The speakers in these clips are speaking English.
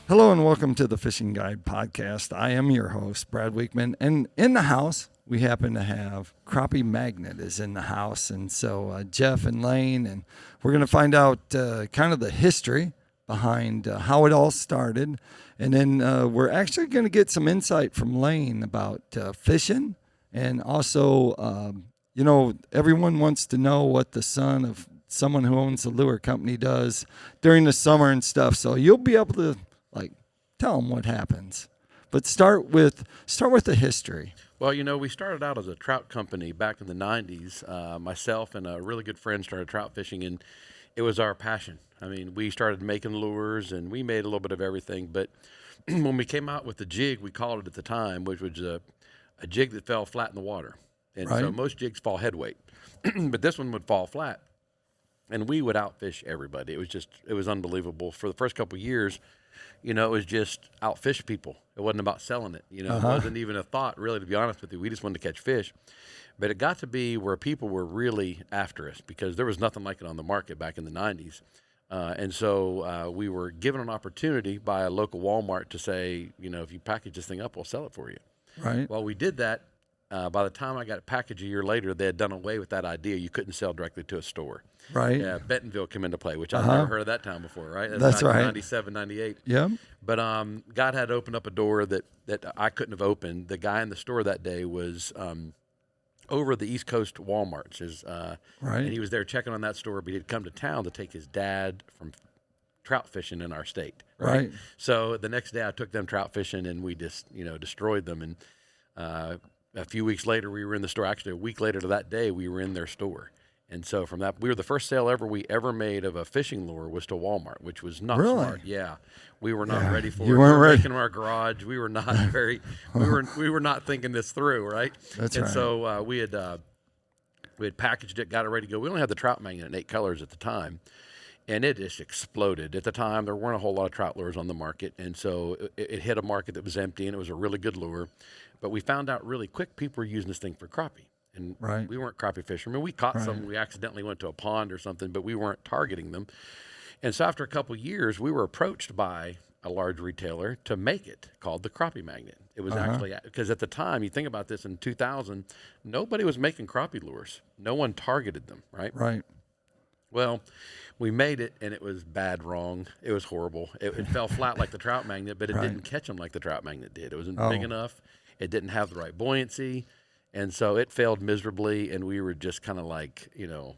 Hello and welcome to the Fishing Guide Podcast. I am your host, Brad Wiegmann, and in the house, we happen to have Crappie Magnet is in the house, and so Jeff and Lane, and we're going to find out kind of the history behind how it all started, and then we're actually going to get some insight from Lane about fishing, and also, everyone wants to know what the son of someone who owns a lure company does during the summer and stuff, so you'll be able to tell them what happens. But start with the history. Well, we started out as a trout company back in the 90s. Myself and a really good friend started trout fishing, and it was our passion. I mean, we started making lures, and we made a little bit of everything. But when we came out with the jig, we called it at the time, which was a jig that fell flat in the water. And so most jigs fall head weight, but this one would fall flat. And we would outfish everybody. It was unbelievable. For the first couple of years, it was just outfish people. It wasn't about selling it. It wasn't even a thought, really, to be honest with you. We just wanted to catch fish. But it got to be where people were really after us because there was nothing like it on the market back in the 90s. And so we were given an opportunity by a local Walmart to say, if you package this thing up, we'll sell it for you. Right. Well, we did that. By the time I got it packaged a year later, they had done away with that idea. You couldn't sell directly to a store. Right. Yeah, Bentonville came into play, which I've never heard of that time before, right? That's right. 97, 98. Yeah. But God had opened up a door that I couldn't have opened. The guy in the store that day was over the East Coast Walmarts. Right. And he was there checking on that store, but he'd come to town to take his dad from trout fishing in our state. Right. So the next day I took them trout fishing, and we just, destroyed them. And a few weeks later, we were in the store. Actually, a week later to that day, we were in their store. And so from that, we were the first sale we ever made of a fishing lure was to Walmart, which was not smart. Yeah, we were not ready for it. You weren't ready. Making our garage. We were not very. we were not thinking this through, right? That's and right. So we had packaged it, got it ready to go. We only had the trout magnet in 8 colors at the time, and it just exploded. At the time, there weren't a whole lot of trout lures on the market, and so it hit a market that was empty, and it was a really good lure. But we found out really quick people were using this thing for crappie. And we weren't crappie fishermen. We caught some. We accidentally went to a pond or something, but we weren't targeting them. And so after a couple of years, we were approached by a large retailer to make it called the Crappie Magnet. It was actually, because at the time, you think about this, in 2000, nobody was making crappie lures. No one targeted them, right? Right. Well, we made it, and it was bad wrong. It was horrible. It fell flat like the Trout Magnet, but it didn't catch them like the Trout Magnet did. It wasn't big enough. It didn't have the right buoyancy. And so it failed miserably, and we were just kind of like,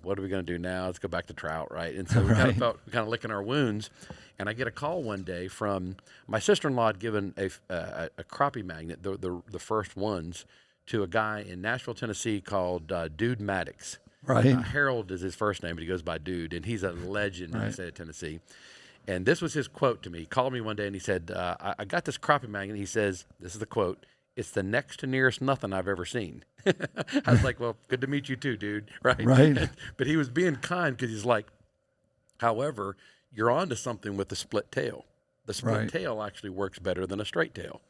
what are we going to do now? Let's go back to trout, right? And so we kind of licking our wounds. And I get a call one day from my sister-in-law had given a crappie magnet, the first ones, to a guy in Nashville, Tennessee called Dude Maddox. Right. Harold is his first name, but he goes by Dude, and he's a legend in the state of Tennessee. And this was his quote to me. He called me one day, and he said, I got this crappie magnet. He says, this is the quote, "It's the next to nearest nothing I've ever seen." I was like, well, good to meet you too, dude. Right. But he was being kind because he's like, however, you're onto something with the split tail. The split tail actually works better than a straight tail.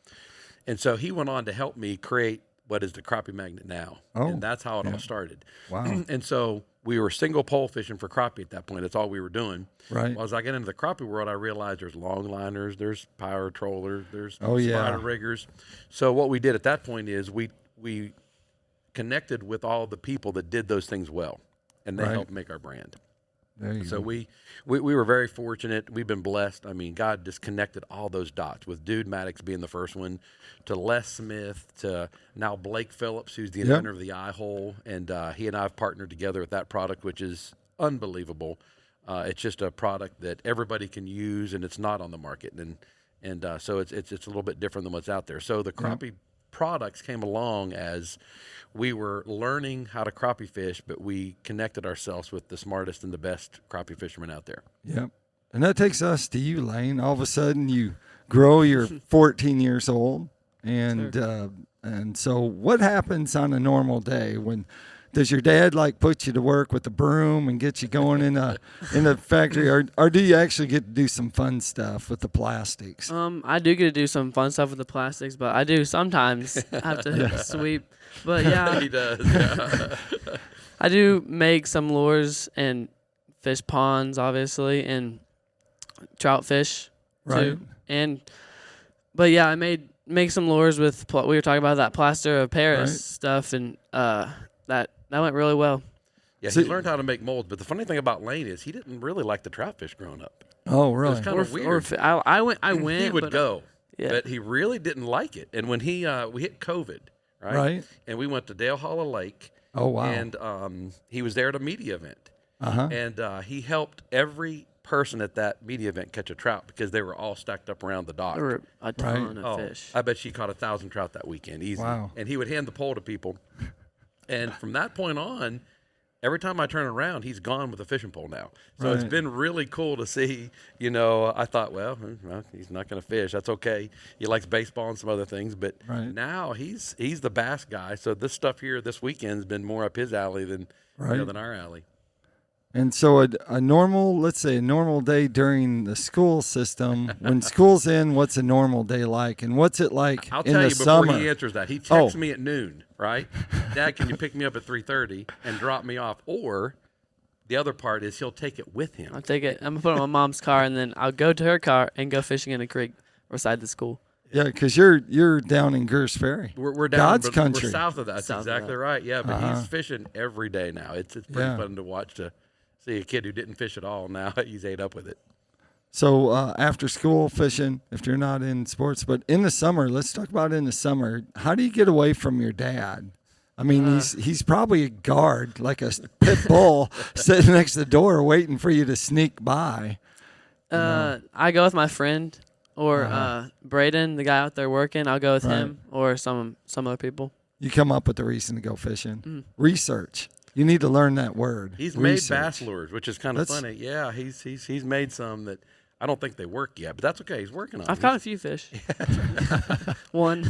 And so he went on to help me create what is the Crappie Magnet now. Oh, and that's how it all started. Wow. And so we were single pole fishing for crappie at that point. That's all we were doing. Right. Well, as I get into the crappie world, I realized there's longliners, there's power trollers, there's spider riggers. So what we did at that point is we connected with all the people that did those things well, and they helped make our brand. There you So go. we were very fortunate. We've been blessed. I mean, God just connected all those dots, with Dude Maddox being the first one, to Les Smith, to now Blake Phillips, who's the inventor of the eye hole. And he and I have partnered together with that product, which is unbelievable. It's just a product that everybody can use, and it's not on the market. And so it's a little bit different than what's out there. So the crappie products came along as we were learning how to crappie fish, but we connected ourselves with the smartest and the best crappie fishermen out there. Yep. And that takes us to you, Lane. All of a sudden you grow, you're 14 years old. And so what happens on a normal day when does your dad put you to work with the broom and get you going in the factory, or do you actually get to do some fun stuff with the plastics? I do get to do some fun stuff with the plastics, but I do sometimes have to sweep. But yeah, He does. Yeah. I do make some lures and fish ponds, obviously, and trout fish. Right. But yeah, I make some lures with. We were talking about that plaster of Paris Right. stuff, and that went really well. Yeah, So- he learned how to make molds. But the funny thing about Lane is he didn't really like the trout fish growing up. Oh, It really? was kind of weird. I went. He would but, go, Yeah. but he really didn't like it. And when we hit COVID, right? Right. And we went to Dale Hollow Lake. Oh, wow. And he was there at a media event. Uh-huh. And he helped every person at that media event catch a trout because they were all stacked up around the dock. There were a ton Oh, of fish. I bet she caught 1,000 trout that weekend, easy. Wow. And he would hand the pole to people. And from that point on, every time I turn around, he's gone with a fishing pole now. So it's Right. been really cool to see. I thought, well, he's not going to fish. That's okay. He likes baseball and some other things. But Right. now he's the bass guy. So this stuff here this weekend's been more up his alley than Right. than our alley. And so let's say a normal day during the school system, when school's in, what's a normal day like? And what's it like I'll in tell the you before summer? he answers that. He texts Oh. me at noon, right? Dad, can you pick me up at 3:30 and drop me off? Or the other part is he'll take it with him. I'll take it. I'm gonna put it on my mom's car, and then I'll go to her car and go fishing in a creek beside the school. Yeah, because you're down in Gers Ferry. We're down, God's but country. We're south of that. That's South of exactly that. right. Yeah, but Uh-huh. he's fishing every day now. It's pretty Yeah. fun to watch to see a kid who didn't fish at all. Now he's ate up with it. So after school fishing, if you're not in sports, but in the summer, let's talk about in the summer. How do you get away from your dad? I mean, he's probably a guard, like a pit bull, sitting next to the door waiting for you to sneak by. I go with my friend or Braden, the guy out there working. I'll go with Right. him or some other people. You come up with the reason to go fishing. Research. You need to learn that word. He's Research. made bass lures, which is kind of That's- funny. Yeah, he's made some that I don't think they work yet, but that's okay. He's working on. I've it. caught a few fish. One.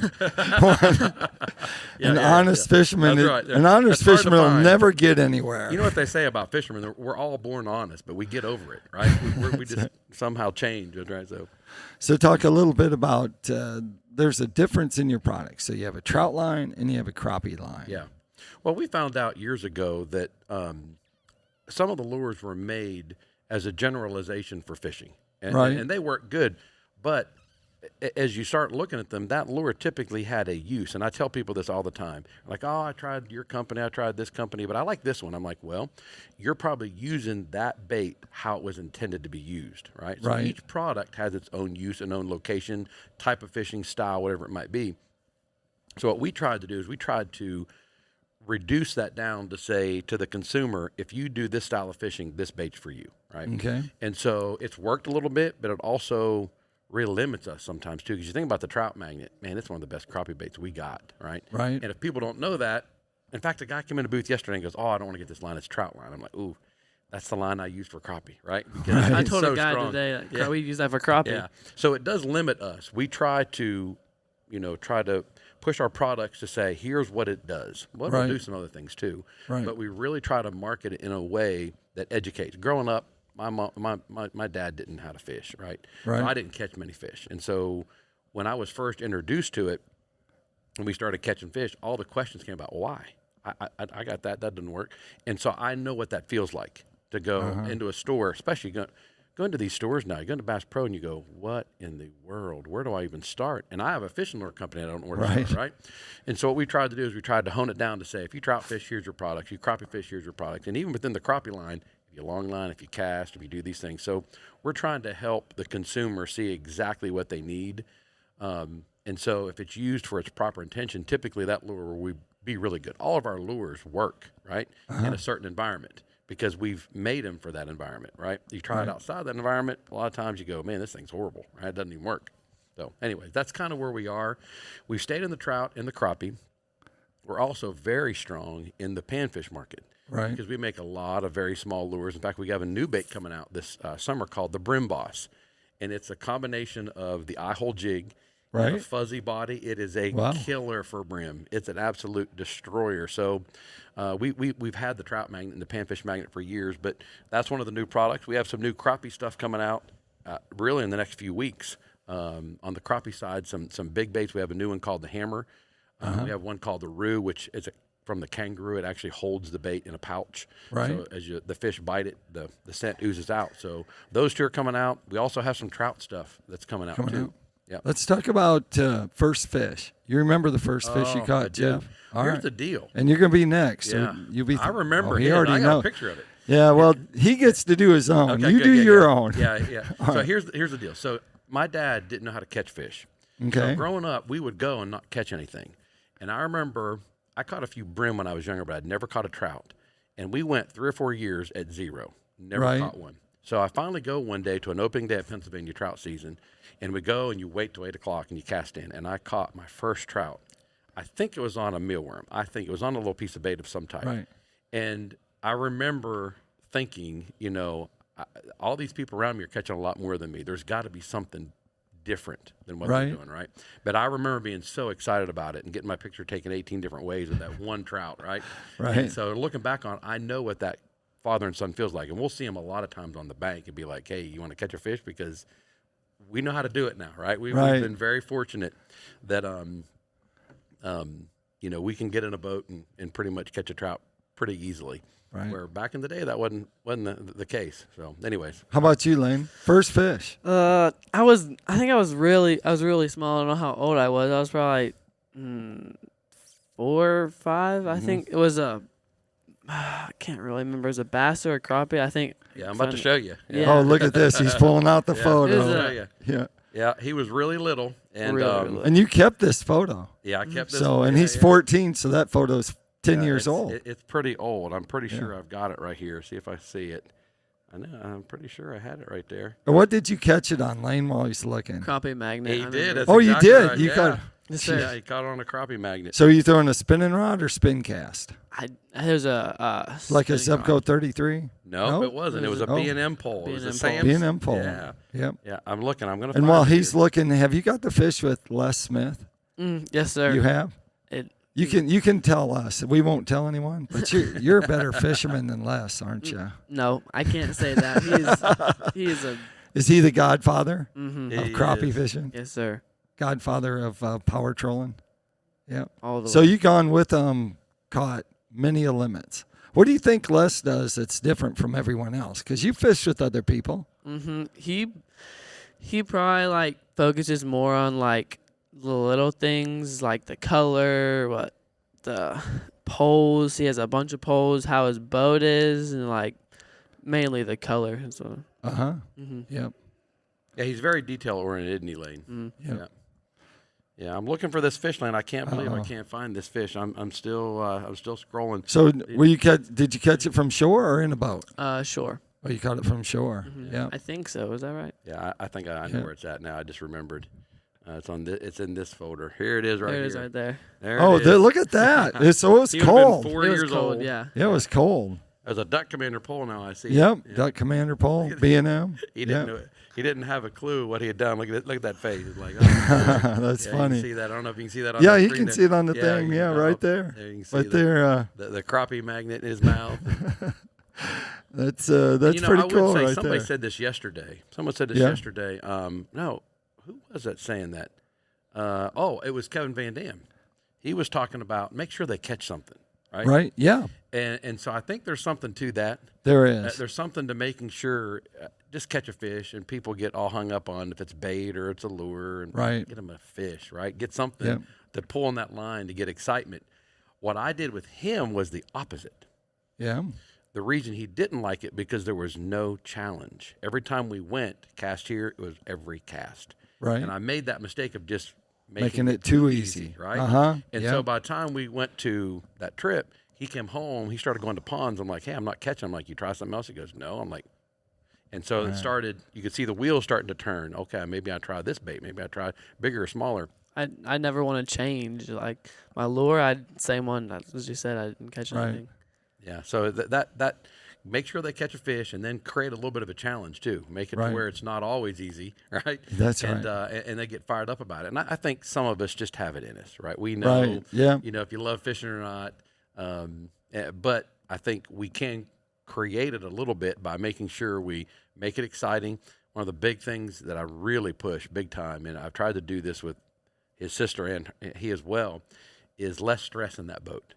Yeah, An yeah, honest yeah. fisherman. That's right. An honest That's hard to fisherman will find. never get anywhere. You know what they say about fishermen? We're all born honest, but we get over it, right? We just somehow change, right? So talk a little bit about. There's a difference in your products. So you have a trout line and you have a crappie line. Yeah. Well, we found out years ago that some of the lures were made as a generalization for fishing, Right. and they work good. But as you start looking at them, that lure typically had a use. And I tell people this all the time. Like, oh, I tried your company, I tried this company, but I like this one. I'm like, well, you're probably using that bait how it was intended to be used, right? So Right. each product has its own use and own location, type of fishing style, whatever it might be. So what we tried to do is we tried to reduce that down to say to the consumer, if you do this style of fishing, this bait's for you, right? Okay. And so it's worked a little bit, but it also really limits us sometimes too. Because you think about the trout magnet, man, it's one of the best crappie baits we got, right? Right. And if people don't know that, in fact, a guy came in the booth yesterday and goes, "Oh, I don't want to get this line. It's trout line." I'm like, "Ooh, that's the line I use for crappie, right?" Because I it's told so a guy strong. today, Yeah. we use that for crappie. Yeah. So it does limit us. We try to, try to push our products to say, here's what it does. Well, Right. we'll do some other things too. Right. But we really try to market it in a way that educates. Growing up, my dad didn't know how to fish, right? Right. So I didn't catch many fish. And so when I was first introduced to it, and we started catching fish, all the questions came about why. I got that doesn't work. And so I know what that feels like to go into a store, especially go into these stores now. You go into Bass Pro and you go, what in the world? Where do I even start? And I have a fishing lure company. I don't know where to Right. start, right? And so what we tried to do is we tried to hone it down to say, if you trout fish, here's your products. You crappie fish, here's your products. And even within the crappie line, if you long line, if you cast, if you do these things. So we're trying to help the consumer see exactly what they need. And so if it's used for its proper intention, typically that lure will be really good. All of our lures work, right, in a certain environment because we've made them for that environment, right? You try it outside that environment, a lot of times you go, man, this thing's horrible, right? It doesn't even work. So anyways, that's kind of where we are. We've stayed in the trout and the crappie. We're also very strong in the panfish market. Right. Because we make a lot of very small lures. In fact, we have a new bait coming out this summer called the Brim Boss. And it's a combination of the eye hole jig and a Right. fuzzy body. It is a Wow. killer for brim. It's an absolute destroyer. So we've had the trout magnet and the panfish magnet for years, but that's one of the new products. We have some new crappie stuff coming out really in the next few weeks. On the crappie side, some big baits. We have a new one called the Hammer. We have one called the Roo, which is from the kangaroo. It actually holds the bait in a pouch. Right. So as the fish bite it, the scent oozes out. So those two are coming out. We also have some trout stuff that's coming out too. Yeah. Let's talk about first fish. You remember the first fish you I caught, do. Jeff? All Here's right. the deal. And you're going to be next. Yeah. So you'll be I remember he his. already I got know. a picture of it. Yeah, well, he gets to do his own. Okay, you good, do good, your yeah. own. Yeah. So here's the deal. So my dad didn't know how to catch fish. Okay. So growing up, we would go and not catch anything. And I remember I caught a few brim when I was younger, but I'd never caught a trout. And we went 3 or 4 years at 0. Never Right. caught one. So I finally go one day to an opening day at Pennsylvania trout season, and we go and you wait till 8 o'clock and you cast in. And I caught my first trout. I think it was on a mealworm. I think it was on a little piece of bait of some type. Right. And I remember thinking, all these people around me are catching a lot more than me. There's got to be something different than what Right. they're doing, right? But I remember being so excited about it and getting my picture taken 18 different ways with that one trout, right? Right. And so looking back on it, I know what that father and son feels like. And we'll see them a lot of times on the bank and be like, hey, you want to catch a fish? Because we know how to do it now, right? We've been very fortunate that, we can get in a boat and pretty much catch a trout pretty easily. Right. Where back in the day that wasn't the case. So, anyways, How about you, Lane? First fish. I think I was really small. I don't know how old I was. I was probably 4 or 5. I think it was I can't really remember. It was a bass or a crappie. I think. yeah, I'm about to show you. Yeah. Oh, look at this. He's pulling out the It was photo. Yeah. Yeah, he was really little, and Really little. And you kept this photo. yeah, I kept this. So, and yeah, he's yeah. 14, so that photo's 10 Yeah, years it's, old. It's pretty old. I'm pretty sure I've got it right here. See if I see it. I know. I'm pretty sure I had it right there. What did you catch it on, Lane, while he's looking? Crappie magnet. He I did. remember. That's Oh, you exactly did? right. You yeah. caught- Yes, sir. Yeah, he caught it on a crappie magnet. So you throwing a spinning rod or spin cast? There's a Like a spinning Zebco rod. 33? No, it wasn't. It was a Oh. B&M pole. It was a B&M Sam's. pole. B&M pole. Yeah. Yep. Yeah, I'm looking. I'm going to And find while it he's here. looking, have you got the fish with Les Smith? Yes, sir. You have? It, You can tell us. We won't tell anyone. But you're a better fisherman than Les, aren't you? no, I can't say that. He is a Is he the godfather mm-hmm. of He crappie is. fishing? Yes, sir. Godfather of power trolling? Yep. All the So way. you gone with caught many a limits. What do you think Les does that's different from everyone else? Because you fish with other people. Mm-hmm. He probably like focuses more on like the little things, like the color, what the poles. He has a bunch of poles. How his boat is, and like mainly the color. So. Uh-huh. Mm-hmm. Yep. Yeah, he's very detail oriented, isn't he, Lane? Mm-hmm. Yep. Yeah. Yeah, I'm looking for this fish, Lane. I can't believe I Uh-oh. can't find this fish. I'm still scrolling. So did you catch it from shore or in a boat? Sure. Oh, you caught it from shore. Mm-hmm. Yeah. I think so. Is that right? Yeah, I think I know Yeah. where it's at now. I just remembered. It's in this folder. Here it is, right there it here. is, right there. There Oh, it is. look at that. So it was He would've been cold. 4 It was years cold. old. Yeah. Yeah, it was cold. There's a duck commander pole now. I see. Yep. it. Yeah. Duck Commander pole, B&M. He didn't know Yep. it. He didn't have a clue what he had done. Look at that face. It's like, oh. That's Yeah, funny. You can see that. I don't know if you can see that on Yeah, the you screen can there. see it on the thing. you Yeah, can- right oh, there. There you can see Right there. the crappie magnet in his mouth. That's You know, pretty I would cool say right somebody there. said this yesterday. Someone said this Yeah. yesterday. No, who was that saying that? It was Kevin Van Dam. He was talking about make sure they catch something, right? Right? Yeah, And so I think there's something to that. there is. There's something to making sure just catch a fish, and people get all hung up on if it's bait or it's a lure, and Right. get them a fish, right? Get something Yep. to pull on that line to get excitement. What I did with him was the opposite. Yeah. The reason he didn't like it because there was no challenge. Every time we went cast here, it was every cast. Right. And I made that mistake of just Making it too easy. right? Uh-huh. And Yep. so by the time we went to that trip, he came home. He started going to ponds. I'm like, hey, I'm not catching. I'm like, you try something else? He goes, no. I'm like, and so it started. You could see the wheels starting to turn. Okay, maybe I try this bait. Maybe I try bigger or smaller. I never want to change. Like my lure, same one as you said. I didn't catch Right. anything. Yeah. So that make sure they catch a fish, and then create a little bit of a challenge too. Make it Right. to where it's not always easy, right? That's and, right. And they get fired up about it. And I think some of us just have it in us, right? We know, Right. Yeah. you know, if you love fishing or not. But I think we can create it a little bit by making sure we make it exciting. One of the big things that I really push big time, and I've tried to do this with his sister and he as well, is less stress in that boat.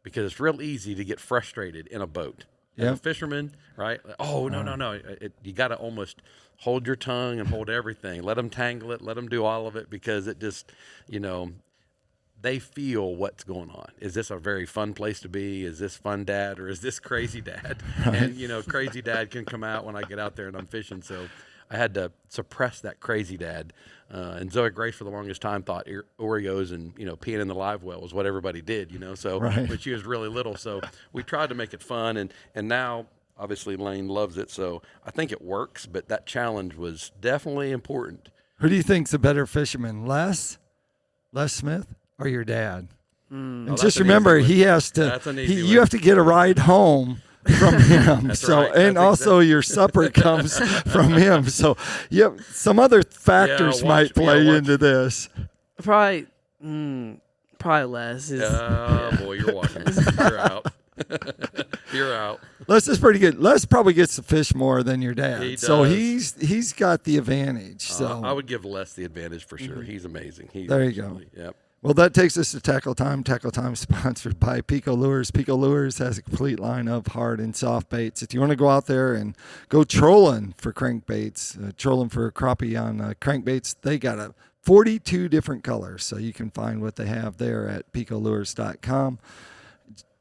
because it's real easy to get frustrated in a boat. As Yep. a fisherman, right? Oh, no. You got to almost hold your tongue and hold everything. Let them tangle it. Let them do all of it, because it just, they feel what's going on. Is this a very fun place to be? Is this fun dad, or is this crazy dad? And, crazy dad can come out when I get out there and I'm fishing. So I had to suppress that crazy dad. And Zoe Grace for the longest time thought Oreos and, peeing in the live well was what everybody did, so Right. when she was really little. So we tried to make it fun. And now, obviously, Lane loves it. So I think it works, but that challenge was definitely important. Who do you think's a better fisherman, Les Smith, or your dad? And that's just an remember, easy one. he has to. That's an easy You one. have to get a ride home from him. That's so, right. and That's also your supper comes from him. So, some other factors might play into this. Probably less. Oh, boy, you're watching. You're out. You're out. Les is pretty good. Les probably gets to fish more than your dad. He So does. he's got the advantage. So I would give Les the advantage for sure. He's amazing. There you go. absolutely- Yep. Well, that takes us to Tackle Time. Tackle Time sponsored by PICO Lures. PICO Lures has a complete line of hard and soft baits. If you want to go out there and go trolling for crankbaits, trolling for crappie on crankbaits, they got 42 different colors. So you can find what they have there at picolures.com.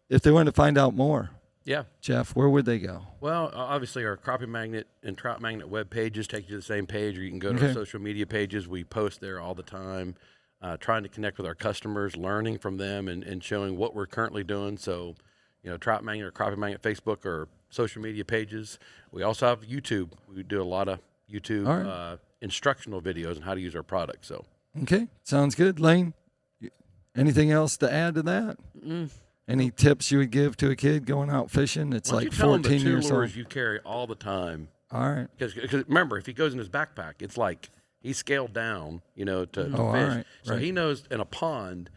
If they want to find out more, Yeah. Jeff, where would they go? Well, obviously, our Crappie Magnet and Trout Magnet web pages take you to the same page, or you can go to Okay. our social media pages. We post there all the time, trying to connect with our customers, learning from them, and showing what we're currently doing. So, Trout Magnet or Crappie Magnet Facebook or social media pages. We also have YouTube. We do a lot of YouTube All right. instructional videos on how to use our product. So, Okay, sounds good. Lane, anything else to add to that? Any tips you would give to a kid going out fishing? It's why don't like you tell them 14 the two years old. lures you carry all the time. All right. Because remember, if he goes in his backpack, it's like he's scaled down, to Oh, all fish. right, So right. he knows in a pond,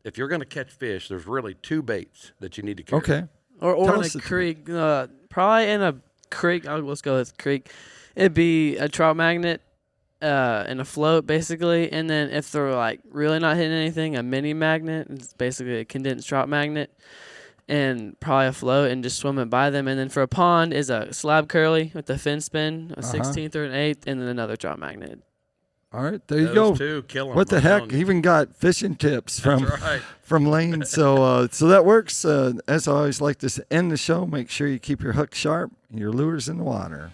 if you're going to catch fish, there's really two baits that you need to carry. Okay. Or Tell in us a the- creek. Probably in a creek. Let's go with creek. It'd be a trout magnet and a float, basically. And then if they're like really not hitting anything, a mini magnet. It's basically a condensed trout magnet. And probably a float, and just swim it by them. And then for a pond is a slab curly with a fin spin, a 16th or an 8th, and then another trout magnet. All right. There you Those go. two, kill 'em. What the I'm heck? telling you. Even got fishing tips from That's right. from Lane. So that works. As I always like to end the show, make sure you keep your hook sharp and your lures in the water.